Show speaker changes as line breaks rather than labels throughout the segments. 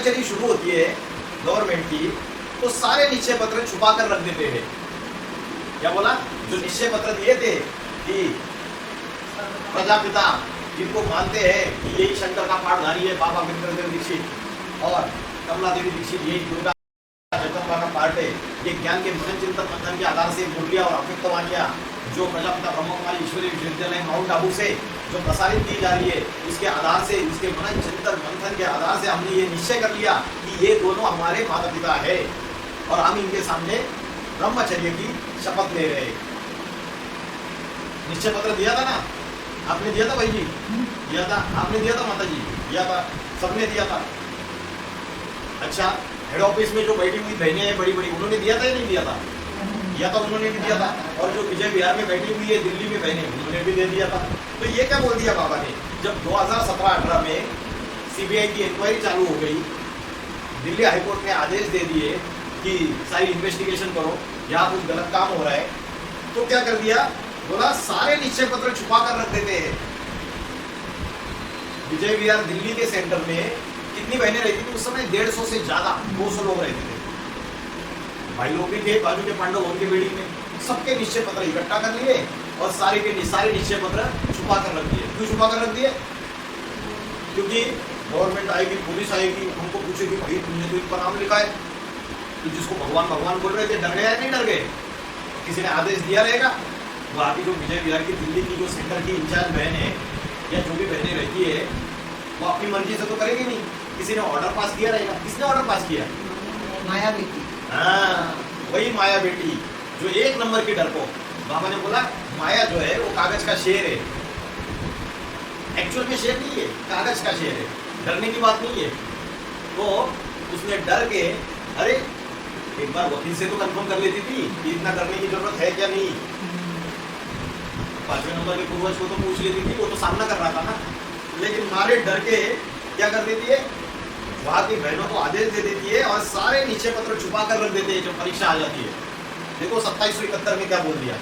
ब्रह्मचर्य शुरू होती है गवर्नमेंट की, तो सारे निश्चय पत्र छुपा कर रख देते हैं। क्या बोला? जो निश्चय पत्र दिए थे कि प्रजापिता जिनको मानते हैं कि यही शंकर का पाठधारी है, बाबा विक्रमदेव दीक्षित और कमला देवी दीक्षित, यही दुर्गा जगदम्बा का पार्ट है। ये ज्ञान के मनन चिंतन मंथन के आधार से मुरलिया और अव्यक्तवाणियां जो प्रजापिता ब्रह्म कुमारी ईश्वरीय विश्वविद्यालय माउंट आबू से जो प्रसारित की जा रही है, इसके आधार से, इसके मनन चिंतन मंथन के आधार से हमने ये निश्चय कर लिया कि ये दोनों हमारे माता पिता है और हम इनके सामने ब्रह्मचर्य की शपथ ले रहे। निश्चय पत्र दिया था ना, आपने दिया था भाई जी? दिया था, आपने दिया था माता जी? दिया था, सबने दिया था। अच्छा, हेड ऑफिस में जो बैठी हुई बहनें हैं बड़ी बड़ी, उन्होंने दिया था या नहीं दिया था? दिया था, उन्होंने भी दिया था। और जो विजय विहार में बैठी हुई है दिल्ली में बहनें, उन्होंने भी दे दिया था। तो ये क्या बोल दिया बाबा ने? जब 2017-18 में सीबीआई की इंक्वायरी चालू हो गई, दिल्ली हाईकोर्ट ने आदेश दे दिए कि सारी इन्वेस्टिगेशन करो, यहाँ कुछ गलत काम हो रहा है, तो क्या कर दिया? बोला सारे निश्चय पत्र छुपा कर रख देते हैं। विजय विहार दिल्ली के सेंटर में कितनी बहनें रहती थी उस समय? 150 से ज्यादा, 200 लोग रहते थे। भाई लोग भी थे बाजू के पांडव उनके बिल्डिंग में, सबके निश्चय पत्र इकट्ठा कर लिए और सारे निश्चय पत्र छुपा कर रख दिए। क्यों छुपा कर रख दिए? क्योंकि गवर्नमेंट आएगी, पुलिस आएगी, हमको पूछेगी भाई तुमने तो इनका नाम लिखा है, तो जिसको भगवान भगवान बोल रहे थे डर गए या नहीं डर गए? किसी ने आदेश दिया रहेगा? वहाँ की जो विजय विहार की दिल्ली की जो सेंटर की इंचार्ज बहन है या जो भी बहनें रहती है, वो अपनी मर्जी से तो करेगी नहीं, किसी ने ऑर्डर पास किया रहेगा। किसने ऑर्डर पास किया?
माया बेटी।
हाँ, वही माया बेटी जो एक नंबर की डरपोक। बाबा ने बोला माया जो है वो कागज का शेर है, एक्चुअल में शेर नहीं है, कागज का शेर है, डरने की बात नहीं है। तो उसने डर के, अरे एक बार वकील से तो कंफर्म कर लेती थी कि इतना करने की जरूरत है क्या नहीं। 5वें नंबर के पूर्वज को तो पूछ लेती थी, वो तो सामना कर रहा था ना। लेकिन मारे डर के क्या कर देती है? वहां की बहनों को आदेश दे देती है और सारे निश्चय पत्र छुपा कर रख देते हैं जब परीक्षा आ जाती है। देखो 2771 में क्या बोल दिया?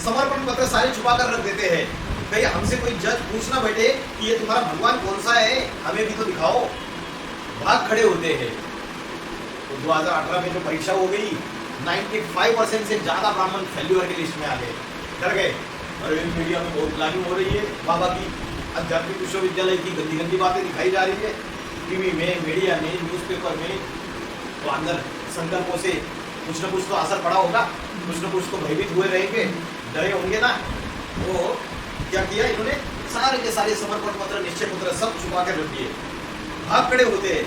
समर्पण पत्र सारे छुपा कर रख देते हैं। कहीं हमसे कोई जज पूछना बैठे कि ये तुम्हारा भगवान कौन सा है, हमें भी तो दिखाओ, भाग खड़े होते हैं। तो 2018 में जो परीक्षा हो गई, 95% से ज्यादा ब्राह्मण फेल्यूअर की लिस्ट में आ गए, डर गए। और मीडिया में बहुत प्लानिंग हो रही है, बाबा की आध्यात्मिक विश्वविद्यालय की गंदी गंदी बातें दिखाई जा रही है टीवी में, मीडिया में, न्यूज़पेपर में। तो अंदर संकल्पों से कुछ न कुछ तो असर पड़ा होगा, कुछ न कुछ तो भयभीत हुए रहेंगे, डरे होंगे ना। तो क्या किया इन्होंने? सारे के सारे समर्पण पत्र, निश्चय पत्र सब छुपा कर रख दिए, भाग खड़े होते हैं।